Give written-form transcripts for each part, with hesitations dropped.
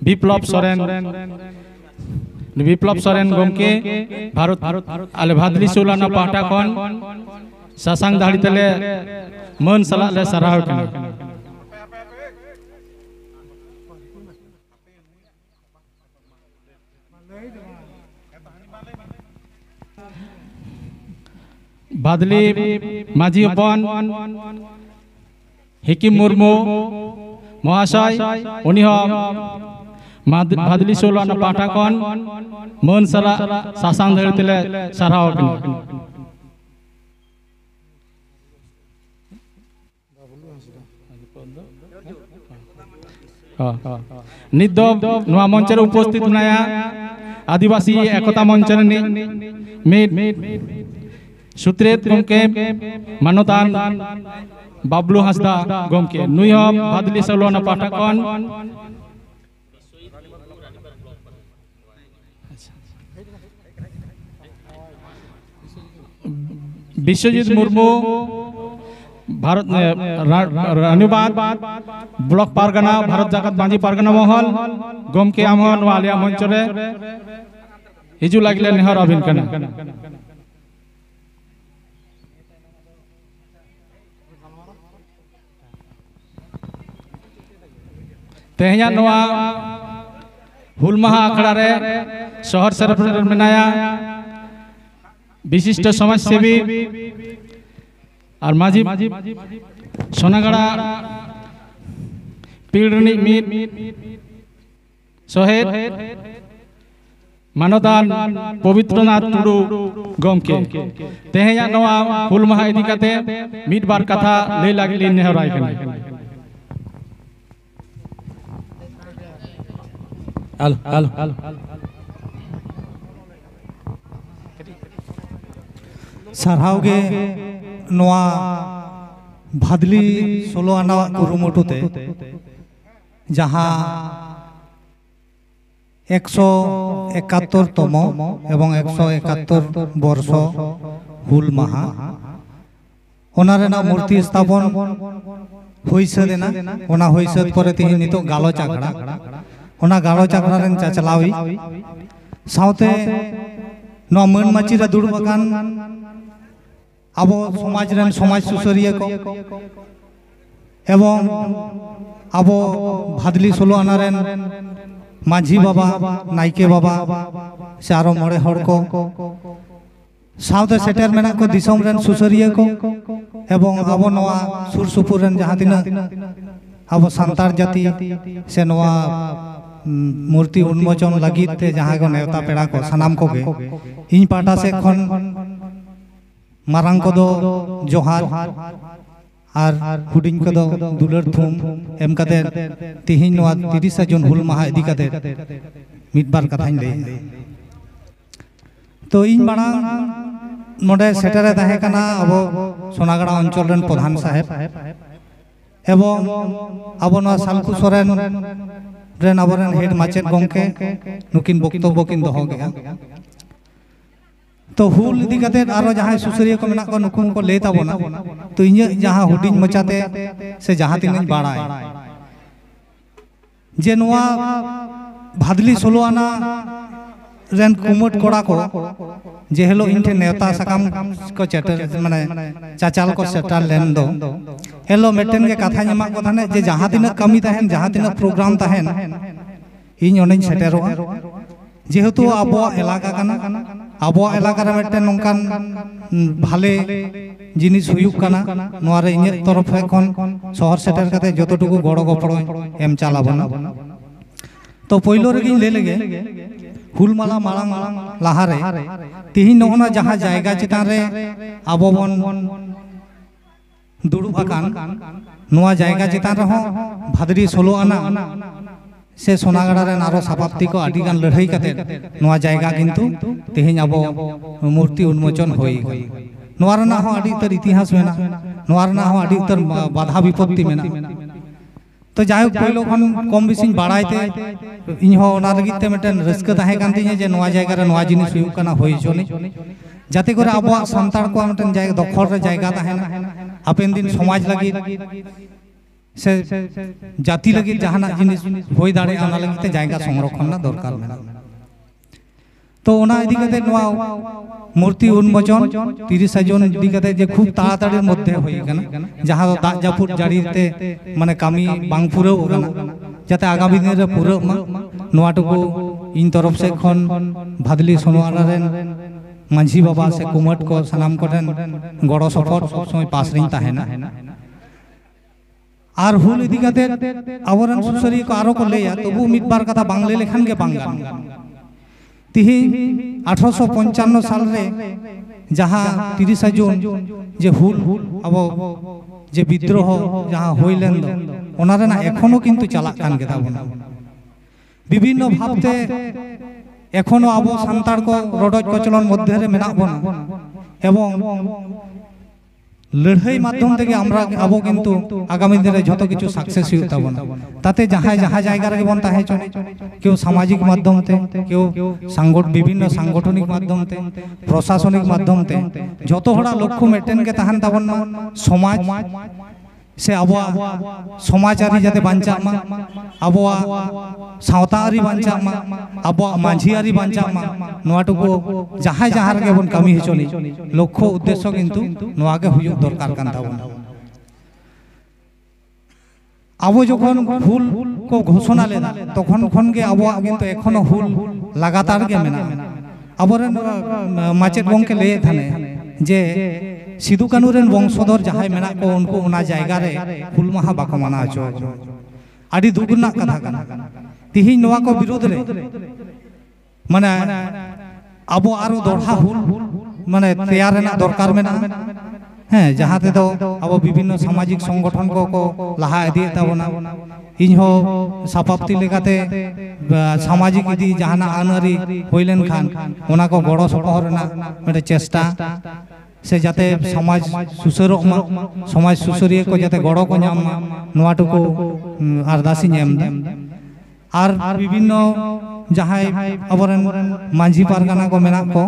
বিপ্লব সরেন গমকে ভারত আলে ভাদলি সৌলানা পাহটা খন সাসাং দাড়ি তেলে মন সালাহ লে সারাহ কেন भादली माझी अपन हिकिम मुर्मू महाशय उनी भादली सोलाना पाटा कौन मन सला सासांग धरतिले साराव नित नवा मंचर उपस्थित नाया आदिवासी एकता मंचर सुत्रेत गमके मानतान बाबलू हासदा गमके नुई भादली सोलाना पाटा कौन विश्वजीत मुर्मू भारत रानीबाद ब्लॉक पारगना भारत जागत मांझी पारगना महल गमके आमहन वालिया मंचरे हिजू लागले नेहर अभिन कना तेहया नवा हुल माहा आखड़ा रे शहर सेरेब्रेटर मेनाया विशिष्ट समाज सेवी और माझी सोनागड़ा पीड़नी मीत सोहेद मानदान पवित्रनाथ टुडू गमके तेहया नवा हुल माहा इदी काते मीत बार कथा ले लागली नेहराय कना सारहावगे नवा भादली सोलो आना कुरुमुटुते जहाँ 171तम एवं 171 वर्ष हुल माहा ओनारेना मूर्ति स्थापन होइसे देना ओना होइसे परे तिहि नितो गालोच आखड़ा ओना गालोच आखड़ा रेन चाचलावी साउते नो मन माचिरा दुड़ुब आकान आबो समाज रेन समाज सुसरिया को एवं आबो भादली सोलो आना रेन माझी बाबा नाइके बाबा से आरो मोड़े हड़ को साउते सेटर मेना को दिसम रेन सुसरिया को एवं आबो नवा सुर सुपुर रेन जहाँ तिना आबो सांतार जाति से नवा मूर्ति उन्मोचन लगित ते जहाँ को नेवता पेड़ा को सनाम को गे इन पाटा से खन मारांग को दो जोहार आर हुडिंग को दो दुलर थुम एम कते तिहिन नवा 30 जून हुल माहा इदी कते मिट बार कथाइन ले तो इन बड़ा मोडे सेटरे ताहे कना अब सोनागड़ा अंचल रेन प्रधान साहेब एवं अब नवा सालकु सोरेन रेन आबरेन हेड माचेत गमके नुकिन बक्तव्य किन दोहो गया तो हुल इदी कते आरो जहां सुसरिया को मेना को नुकुन को ले ताबोना तो इᱧ जहां हुडिंग मचाते से जहां तिनኝ बाड़ाय जे नवा भादली सोलो आना रेन कुमट कोड़ा को जे हेलो इनठे नेवता सकाम को चेटर माने चाचाल को सेटल लेन दो हेलो मेटेन के कथा ᱧ ᱮᱢᱟ को थाने जे जहां तिना कमी ताहेन जहां तिना प्रोग्राम ताहेन इᱧ ओनेñ सेटेरोआ जेहेतु आबो एलाका काना आबो एलाका रे मेटेन नोंकान भाले जिनिस हुयुक काना नोआ रे इᱧ तरफ खन शहर सेटर कते जतटुकु गड़ो गपड़ो एम चालाबना तो पहिलो रे ले लेगे हुल माला मालांग लाहारे तिहिन नोना जहां जायगा चितान रे आबो बन दुड़ुब आकान नोआ जायगा चितान रे हो भादरी सोलो आना से सोनागड़ा रे नारो सापाप्ति को आदि गान लड़ाई कते नोआ जायगा किंतु तिहिन आबो मूर्ति उन्मोचन होई नोआ रना हो आदि तर इतिहास मेना नोआ रना हो आदि तर बाधा विपत्ति मेना तो जायक पहिलो खन कम बिसिन बाड़ायते इन हो ओना लगित ते मेटन रस्क ताहे कान तिने जे नोआ जायगा रे नोआ जिनिस हुयुक काना होई चोनी जाते करे आबो संतार को मेटन जायगा दखल रे जायगा ताहेना हापेन दिन समाज लगित से जाति लगी जहाना जिनिस होई दाड़े आना लगी ते जायगा संरक्षण ना दरकार मेना तो ओना इदी कते नवा मूर्ति उन्मोचन 30 जून इदी कते जे खूब ताड़ाताड़ीर मध्य होई गना जहां दो दाग जापुर जाड़ीते माने कामी बांग पुरो गना जाते आगामी दिन रे पुरो मा नवा टुकु इन तरफ से खन भादली सोनवाड़ा रेन मांझी बाबा से कुमट को सनाम कोटेन गड़ो सफर सब समय पास रिन ताहेना आर हुल इदी कते आवरन सुसरी को आरो को लेया तबु मिद बार कथा बांगले लेखान के बांगान तिही 1855 साल रे जहां 30 जून जे हुल अब जे विद्रोह जहां होइलेन दो ओना रेना एखोनो किन्तु चालाक कान गे ताबोना विभिन्न भावते एखोनो आबो सान्ताड़ को रडज कचलन मध्य रे मेना बोना एवं लड़ाई माध्यम থেকে আমরা আবো কিন্তু আগামী দিনে যত কিছু সাকসেস হই তাবনা তাতে যাহাই যাহা জায়গা রে বন তাহে চলে কেউ সামাজিক মাধ্যমতে কেউ বিভিন্ন সাংগঠনিক মাধ্যমতে প্রশাসনিক মাধ্যমতে যত হড়া লক্ষ্য মেটেন কে তাহান তাবনা সমাজ से आबोआ समाजारी जाते बांचा मा आबोआ सावतारी बांचा मा आबोआ मांझियारी बांचा मा नोआटुको जहां जहां रे बन कमी हिचोनी लक्ष्य उद्देश्य किन्तु नोआगे हुयु दरकार कान ताबोन आबो जखन हुल को घोषणा लेना तखन खन के आबोआ किन्तु एखोनो हुल लगातार के मेना आबोरेन माचेत गंके ले थाने जे सिदु कानू रेन वंशधर जहां मेना को उनको उना जायगा रे हुल माहा बाको माना आचो आदि दुगुना कथा काना तिहि नोआ को विरोध रे माने आबो आरो दोढ़ा हुल माने तैयार रेना दरकार मेना हैं जहां ते दो आबो विभिन्न सामाजिक संगठन को लहा इदी ताबोना इनहो सापाप्ति लेकाते सामाजिक इदी जहाना आनरी होइलेन खान ओना को गड़ो सपहर रेना मेटे चेष्टा से जाते समाज सुसरो समाज सुसरिया को जाते गड़ो को नाम नोआटुको आरदासी नेम आर विभिन्न जहां अबरन मांझी पारगाना को मेना को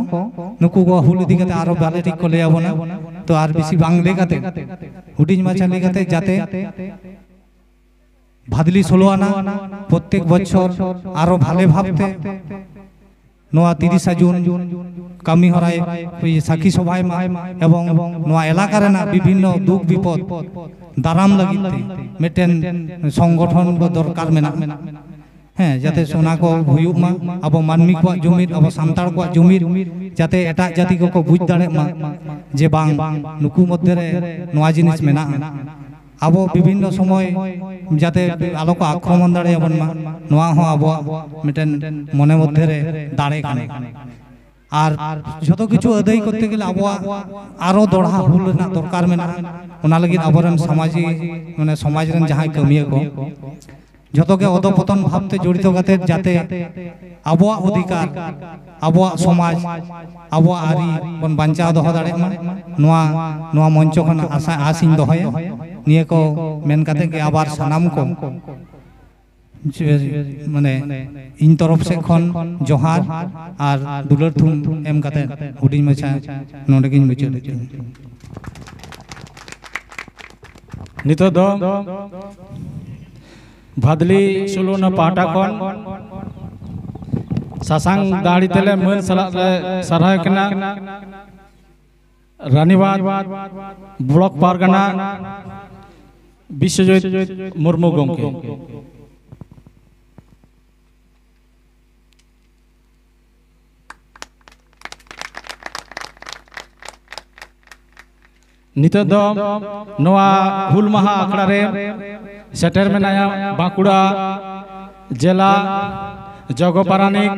नुकु को हुल इदी कते आरो बालेटिक को ले आबोना तो आर बेसी बांगले कते हुडिज माछा ले कते जाते भादली 16 आना प्रत्येक बछर आरो भाले भाबते नोआ 30 जून कामी हराय साखी सभाय मा एवं नोआ एलाका रेना विभिन्न दुख विपद दाराम लगिते मेटेन संगठन को दरकार मेना हैं जाते सोना को हुयुक मा अब मानमी को जुमिर अब सान्ताड़ को जुमिर जाते एटा जाति को बुझ दाड़े मा जे बांग नुकु मध्य रे नोआ जिनिस मेना अब विभिन्न समय जाते आलो को आक्रमण दाड़े अबन मा नोआ हो अब मेटेन मने मध्य रे दाड़े काने आर जतो किछु अदाय करते गेले आबोआ आरो दोढ़ा हुल ना दरकार मेना ओना लगी आबरन समाजी माने समाज रेन जहां कमिया को जतो के अधपतन भावते जड़ित गाते जाते आबोआ अधिकार आबोआ समाज आबोआ आरी बन बांचा दोह दाड़े मा नोआ मंच खन आशा आसिन दोहय निये को मेन काते के आबार सनाम को माने इन तरफ से खन जोहार और दुलर थुम एम काते हुडिन मछा नोडे गिन मुचे नितो दो भादली 16 पाटा खन सासांग दाड़ी तेले मन सला सरहाय कना रानीबाद ब्लॉक पारगना विश्वजित मुर्मू गंके नितो दो नोआ हुल माहा आखड़ा रे सेटर में नया बांकुड़ा जिला जगोपारानिक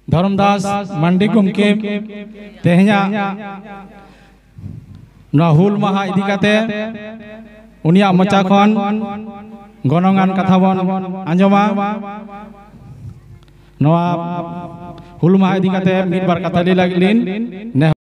धर्मदास मंडी गुमके तेहना नोआ हुल माहा इदी काते उनिया मचा खन गनंगान कथा बन आंजमा नोआ हुल माहा इदी काते मिद बार कथा ली लागिलिन।